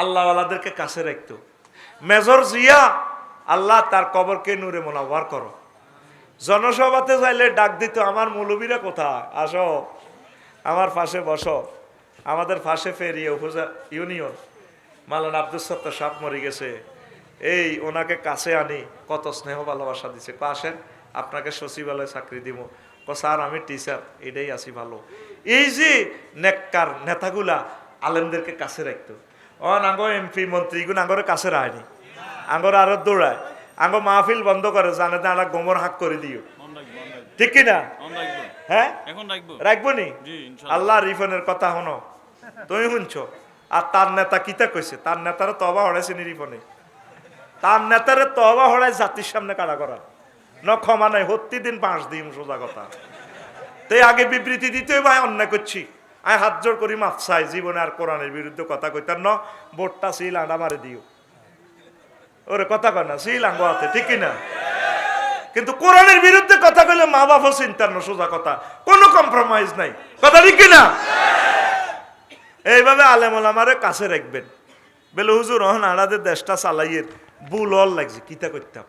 আল্লাহওয়ালাদেরকে কাছে রাখতো। মেজর জিয়া, আল্লাহ তার কবরকে নূরে মোনাওয়ার করো। জনসভাতে যাইলে ডাক দিত, আমার মৌলবীরা কোথায়, আসো আমার পাশে বসো। আমাদের পাশে ফেরিয়ে উপজেলা ইউনিয়ন মাওলানা আব্দুল সত্তার সাহেব মরে গেছে, এই ওনাকে কাছে আনি, কত স্নেহ ভালোবাসা দিছে। আসেন আপনাকে সচিবালয়ে চাকরি দিব। স্যার আমি টিচার, এটাই আছি ভালো। এই যে নেককার নেতাগুলা আলেমদেরকে কাছে রাখতো। আঙ্গ এমপি মন্ত্রী এগুলো আঙ্গরে কাছে রাখেনি, আঙ্গর আরো দৌড়ায়, আঙ্গ মাহফিল বন্ধ করে, জানে না আমরা গোমর হাক করে দিও, ঠিক কিনা? হ্যাঁ রাখবো নি। আল্লাহ রিফনের কথা হনো, তুমি শুনছো। আর তার নেতা কিতা কইছে, তার নেতারা তবা হড়াইছে নি রিফনে, তার নেতারে তবা হড়াই জাতির সামনে কাড়া করা ন ক্ষমা নাই, হত্যি দিন 5 দিন, সোজা কথা। তাই আগে বিবৃতি দিতে ভাই অন্যায় করছি, আমি হাত জোর করি মাফ চাই, জীবনে আর কোরআনের বিরুদ্ধে কথা কইতার ন, বোটটা সিল আন্ডা মারে দিও, ওরে কথা কয় না সিল আঙ্গ হাতে, ঠিক কিনা? কিন্তু কোরআনের বিরুদ্ধে কথা কইলে মা বাপও চিন্তার না, সোজা কথা, কোনো কম্প্রোমাইজ নাই, কথা ঠিক কিনা? এইভাবে আলেম ওলামারে কাছে রাখবেন। বলে হুজুর হন আড়াদের দেশটা চালাইয়ের বুল অল লাগছে, কিতা করতাম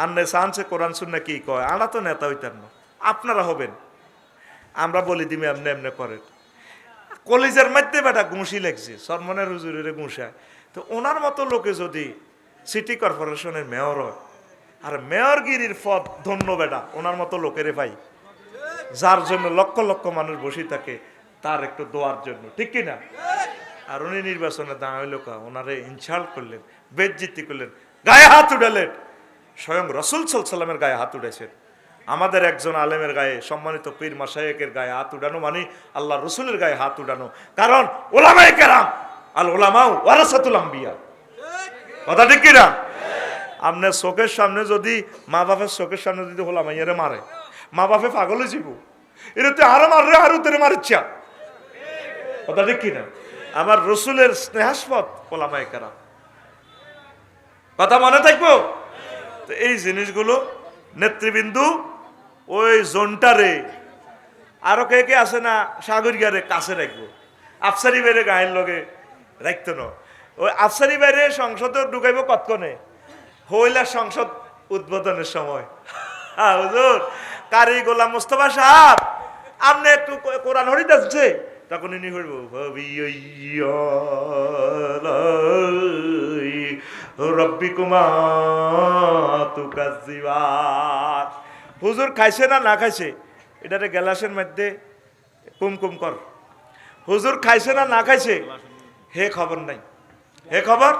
আন্নে চান্সে কোরআন শুননা কি কয়, আড়া তো নেতা হইতার না, আপনারা হবেন, আমরা বলি দিমি এমনি এমনি করেন। কলেজের মধ্যে বেটা ঘুষি লাগছে, সরমনের হুজুরের ঘুষায়, তো ওনার মতো লোকে যদি সিটি কর্পোরেশনের মেয়র হয়, আর মেয়রগিরির পদ ধন্য বেটা ওনার মতো লোকেরে পাই, যার জন্য লক্ষ লক্ষ মানুষ বসে থাকে তার একটু দোয়ার জন্য, ঠিক কিনা? আর উনি নির্বাচনে দাঁড়াইল কা, ওনারে ইনসাল্ট করলেন, বেজ্জিতি করলেন, গায়ে হাত উঠালেন। স্বয়ং রসুল সাল্লামের গায়ে হাত উঠেছেন। আমাদের একজন আলেমের গায়ে, সম্মানিত পীর মাশায়েখের গায়ে হাত উঠানো মানে আল্লাহ রসুলের গায়ে হাত উঠানো। কারণ ওলামায়ে কেরাম আল ওলামাউ ওয়ারাসাতুল আম্বিয়া, কথা ঠিক কিনা? আপনার চোখের সামনে যদি, মা বাপের চোখের সামনে যদি ওলামাইয়ারে মারে, মা বাপে পাগল হয়ে যাব, এটা তো আরো মাররে আরো তেরে মারিচ্ছা, কথা ঠিক কিনা? আমার রসুলের স্নেহাস্পদ ওলামায়ে কেরাম, কথা মনে থাকবো। তো এই জিনিসগুলো নেতৃবৃন্দু ওই জোনটারে, আরো কে কে আছে না সাগরিয়ারে কাছে রাখবো, আফসারি বাইরে গায়ের লগে রাখতো না। ওই আফসারি বাইরে সংসদে ঢুকাইব কতক্ষণে, হইলা সংসদ উদ্বোধনের সময়। হুজুর কারি গোলাম মোস্তফা সাহেব আপনি একটু কোরআন হরিদ আসছে, তখন ইনি হইব রব্বিকুমা তুকাজ্জিবান। হুজুর খাইছে না না খাইছে, এটারে গ্লাসের মধ্যে কুমকুম কর। হুজুর খাইছে না না খাইছে হে খবর নাই, হে খবর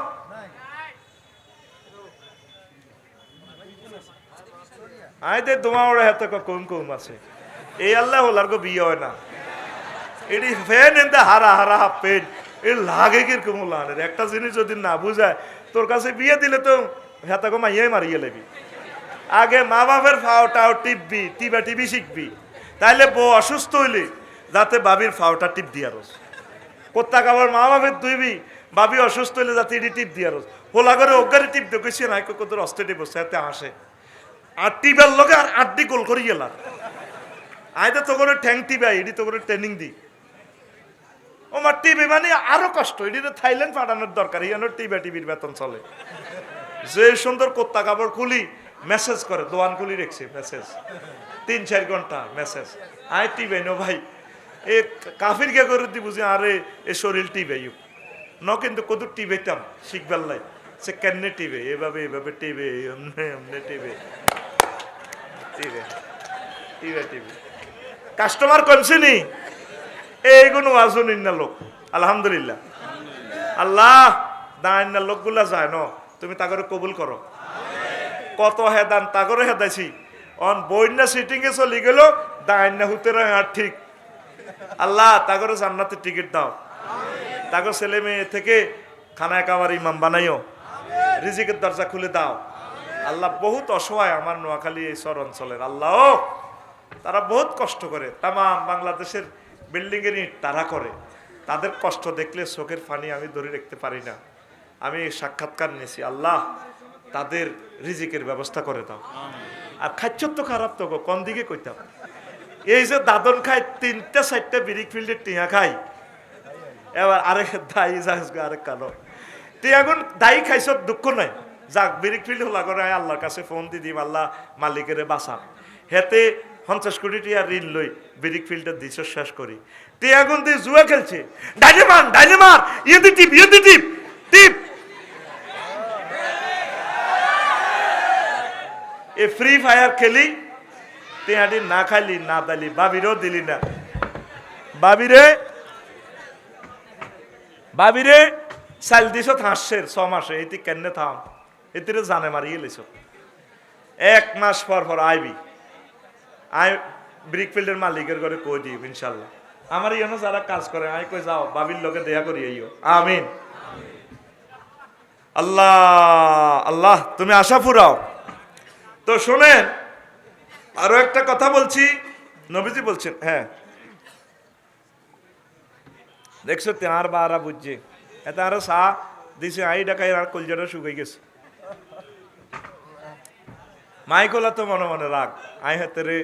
আইতে তোমার হাত কুমকুম আছে, এই আল্লাহ হলার গো বিয়ে হয় না, এটি ফেন এনতে হারা হারা পেন এ লাগে কিরকম লানের। একটা জিনিস যদি না বুঝায়, তোর কাছে বিয়ে দিলে তো হেতাকে মাইয়াই মারিয়ে লেবি। আগে মা বাপের ফাওটাও টিপবি, টিবা টিবি শিখবি, তাইলে বউ অসুস্থ হইলে যাতে বাবির ফাওটা টিপ দিয়া রস, প্রত্যেক আবার মা বাপের দুইবি, বাবি অসুস্থ হইলে যাতে এটি টিপ দিয়া রস। হোলা করে অজ্ঞারে টিপ দেখেছি না, কত অস্তে টিপ বসে আসে, আর টিপের লোকে আর আড্ডি গোল করি গেলাম। আইতে তো করে ঠ্যাং টিপা, এটি তো করে ট্রেনিং দি। ও মা টিভি মানে আরো কষ্ট, এটি তো থাইল্যান্ড পাঠানোর দরকার, ইয়ানোর টিভি টিভির বেতন চলে। যে সুন্দর কোত্তা কাপড় খুলি মেসেজ করে, দোয়ান খুলি রেখছে মেসেজ, 3-4 ঘন্টা মেসেজ। আয় টিভি নো ভাই, এ কাফির কে করে দি বুঝি, আরে এ শরীর টিভি ন, কিন্তু কত টিভিতাম শিখবার লাই, সে কেনে টিভি এভাবে এভাবে টিভি এমনি এমনি TV TV TV TV customer কমছে নি, এইগুলো আসুন ইন্না লোক আলহামদুলিল্লাহ। আল্লাহ দাঁড়ান্না লোকগুলা যায় ন, তুমি তাগরে কবুল করো। কত হেদান তাগরে হেদাইছি, অন বইনা সিটিং এ চলি গেল, দাঁড়ান্না হুতের আর ঠিক। আল্লাহ তাগরে জান্নাতের টিকিট দাও, তাগর ছেলে মেয়ে থেকে খানায় কামার ইমাম বানাইও, রিজিকের দরজা খুলে দাও। আল্লাহ বহুত অসহায় আমার নোয়াখালী এই শহর অঞ্চলের, আল্লাহ তারা বহুত কষ্ট করে, তাম বাংলাদেশের বিল্ডিং এর ইট তারা করে, তাদের কষ্ট দেখলে চোখের পানি আমি ধরে রাখতে পারি না। আমি সাক্ষাৎকার নিয়েছি, আল্লাহ তাদের রিজিকের ব্যবস্থা করে দাও। আর খাচ্ছ তো খারাপ তো কোন দিকে কইতাম, এই যে দাদন খাই 3-4টা বিরিক ফিল্ডের টিয়া খাই, এবার আরেক দাই আরেক কালো তুই এখন দায়ী খাইছ দুঃখ নাই, যাক ব্রিক ফিল্ড হলা করে আল্লাহর কাছে ফোন দি দিম, আল্লাহ মালিকের বাঁচাম। হেতে 50 কোটি টিয়া ঋণ লই ব্রিক ফিল্ডের দিছ শেষ করি। তুই এখন তুই জুয়া খেলছে, ডাইনেমার ইয়ে দি টিপ টিপ এ ফ্রি ফায়ার খেলি, তুই আদি না খাইলি না দালি, বাবিরও দিলি না। বাবিরে চাল দিছ হাসছের 6 মাসে, এটি কেন থাম, এটিরে জানে মারিয়ে লিছ। 1 মাস পর আইবি, আই ব্রিকফিল্ডের মালিকের ঘরে কই দিই ইনশাল্লাহ। আমার ইয়নো যারা কাজ করে আই কই যাও বাবির লোকে দেয়া করি আইও, আমিন। আল্লাহ তুমি আশা ফুরাও। তো শোনেন, আরো একটা কথা বলছি, নবীজি বলছেন, হ্যাঁ দেখছো তার বারা বুঝছে, এত আরো চা দিছে আই ডাকাই আর কলজাটা শুকাই গেছে। মাইকলা তো মনে মনে রাগ, আই হাতে রে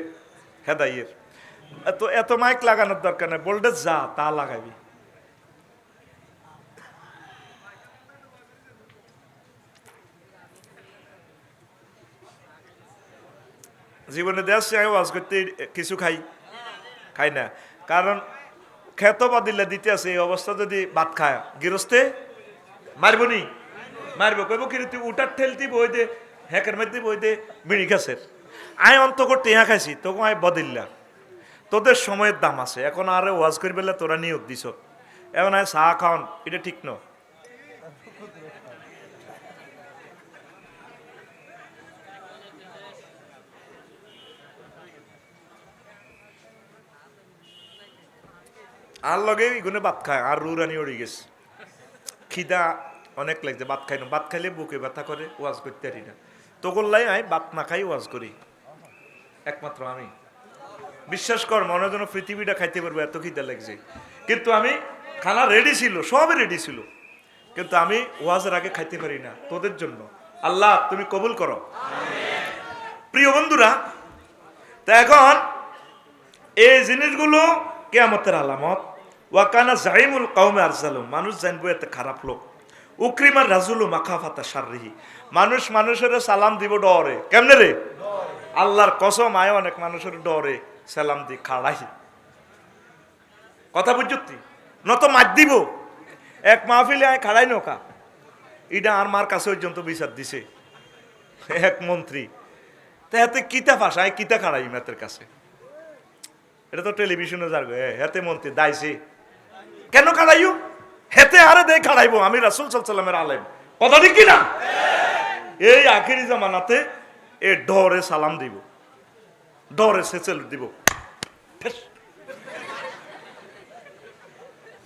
হেদাইয়ের এত মাইক লাগানোর দরকার নাই, ভোল্টেজ যা তা লাগাবি। জীবনে দেখছি আমি ওয়াজ করতে কিছু খাই না, কারণ খেত বা দিলে দিতে আছে এই অবস্থা যদি ভাত খায় গৃহস্থে মারব কইব কি তুই উঠার ঠেলতি বই দে হ্যাকের মধ্যে বই দে বিড়ি গাছের। আই অন্তক টেহা খাইছি তোকে আই বদিল্লা, তোদের সময়ের দাম আছে, এখন আর ওয়াজ করি বেলা তোরা নিয়োগ দিছ, এখন আয় চা খাওয়ান, এটা ঠিক ন। আর লগে ইগুনে ভাত খায় আর রুরানি উড়ে গেছে, খিদা অনেক লাগছে, ভাত খাই না, ভাত খাইলে বুকে ব্যথা করে, ওয়াজ করতে পারি না। তো করলাই আই ভাত না খাই ওয়াজ করি, একমাত্র আমি। বিশ্বাস কর মনে যেন পৃথিবীটা খাইতে পারবো, এত খিদা লাগছে। কিন্তু আমি খানা রেডি ছিল, সবই রেডি ছিল, কিন্তু আমি ওয়াজের আগে খাইতে পারি না, তোদের জন্য। আল্লাহ তুমি কবুল করো। প্রিয় বন্ধুরা, তা এখন এই জিনিসগুলো কিয়ামতের আলামত। ওয়াকানা জাইমুল কওমে আরজালুম, মানুষ জানবো এত খারাপ লোক। উকরিমার রাজুলু মাখাফাতা শাররিহি, মানুষ মানুষের সালাম দিব ডরে, কেমনে রে? আল্লাহর কসম আয় অনেক মানুষের ডরে সালাম দি খাড়াই, কথা বুঝতি নত মার দিব। এক মাহফিলে আয় খাড়াই নৌকা, ইটা আর মার কাছে পর্যন্ত বিচার দিছে এক মন্ত্রী, তা হাতে কিতা ভাষায় কিতা খাড়াই মেতের কাছে, এটা তো টেলিভিশনে যার হেতে মন্ত্রী দাইছে কেন খাড়াইও, হেতে আরে দেয় খাড়াইবো, আমি রাসূল সাল্লাল্লাহু আলাইহি ওয়াসাল্লামের আলেম, কথা ঠিক কি না? এই আখিরি জামানাতে এ ডরে সালাম দিব, ডরে সেচেল দিব।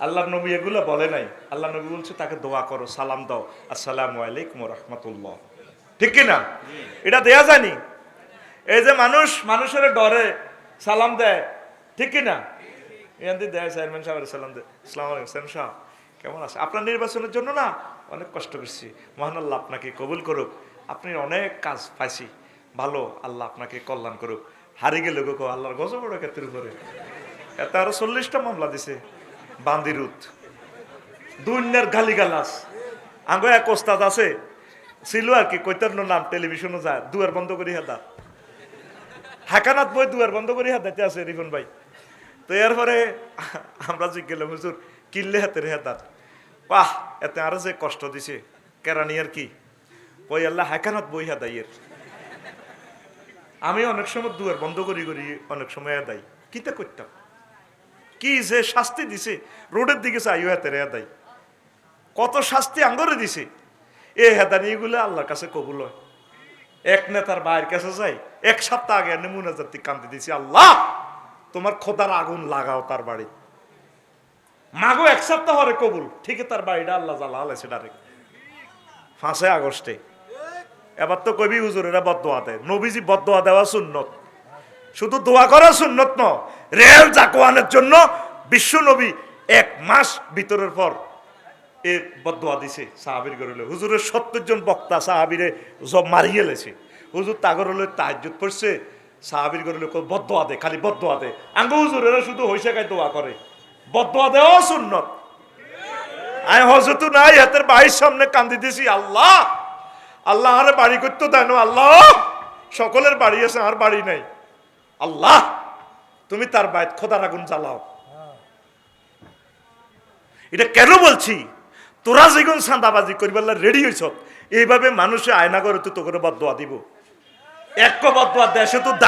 আল্লাহ নবী এগুলো বলে নাই, আল্লাহ নবী বলছে তাকে দোয়া করো, সালাম দাও, আসসালামু আলাইকুম ওয়া রাহমাতুল্লাহ, ঠিক কি না? এটা দেয়া যায়নি। এই যে মানুষ মানুষের ডরে সালাম দেয়, ঠিক কি না? এখান দেয় চেয়ারম্যান সাহেব সালাম দেয়, আসসালামু আলাইকুম চেয়ারম্যান সাহেব কেমন আছে? আপনার নির্বাচনের জন্য না অনেক কষ্ট করছি, মহান আল্লাহ আপনাকে কবুল করুক, আপনি অনেক কাজ পাইছি, ভালো, আল্লাহ আপনাকে কল্যাণ করুক। হারি গেলে গো আল্লাহর গজব বড় ক্ষেত্রের উপরে, এত আরো 40টা মামলা দিছে বান্দিরুত, দুনিয়ার গালিগালাস। আঙ্গ এক ওস্তাদ আছে ছিল আর কি, কৈতার নাম টেলিভিশনে যায়, দুয়ার বন্ধ করি হেদা হাকানাত বই দুয়ার বন্ধ করি হেদাতে আছে রিফন ভাই। তো এরপরে আমরা জিজ্ঞেলাম হুজুর কিনলে হাতের হেদাত, বাহ এতে আরো যে কষ্ট দিছে কেরানিয়ার কি ওই আল্লাহ হাকানাত বই হেদাইয়ের। আমি অনেক সময় দুয়ার বন্ধ করি অনেক সময় হেদাই, কিতা করতাম, কি যে শাস্তি দিছে, রোডের দিকে চাইও হাতের হেদাই, কত শাস্তি আঙ্গরে দিছে। এই হেদানি এগুলো আল্লাহর কাছে কবুল হয়। এক নেতার ভাইয়ের কাছে যাই, 1 সপ্তাহ আগে মুনাজাতি কান্দি দিছি, আল্লাহ তোমার খোদার আগুন লাগাও তার বাড়ি, মাগো 1 সপ্তাহ হরে কবুল, ঠিক তার বাড়িটা আল্লাহ জ্বালা হলেছে ডাইরেক্ট 5 আগস্টে। এবার তো কবি হুজুরেরা বদদোয়া দেয়, নবীজি বদদোয়া দেওয়া সুন্নত, শুধু দোয়া করা সুন্নত ন, রেল জাকওয়ানের জন্য বিশ্ব নবী 1 মাস ভিতরের পর এ বদদোয়া দিছে সাহাবীর গরলে। হুজুরের 70 জন বক্তা সাহাবীরে সব মারিয়ে লেছে, হুজুর তাগর হলে তাহাজ্জুদ পড়ছে, সাহাবীর গরলে বদদোয়া দে, খালি বদদোয়া দে। আঙ্গ হুজুরেরা শুধু হইসা খাই দোয়া করে, বদদোয়া দেওয়া সুন্নত। আয় হজত নাই হাতের বাড়ির সামনে কান্দি দিছি, আল্লাহ আল্লাহ আরে বাড়ি করতে দেন, আল্লাহ সকলের বাড়ি আছে আর বাড়ি নাই, আল্লাহ তুমি তার বাইত খোদার আগুন জ্বালাও। এটা কেন বলছি, তোরা যেগুন চাঁদাবাজি করবার রেডি হইছ, এইভাবে মানুষে আয়না করে তো তোকে বদদোয়া দিব, এক বদদোয়া দেশে তো দায়ী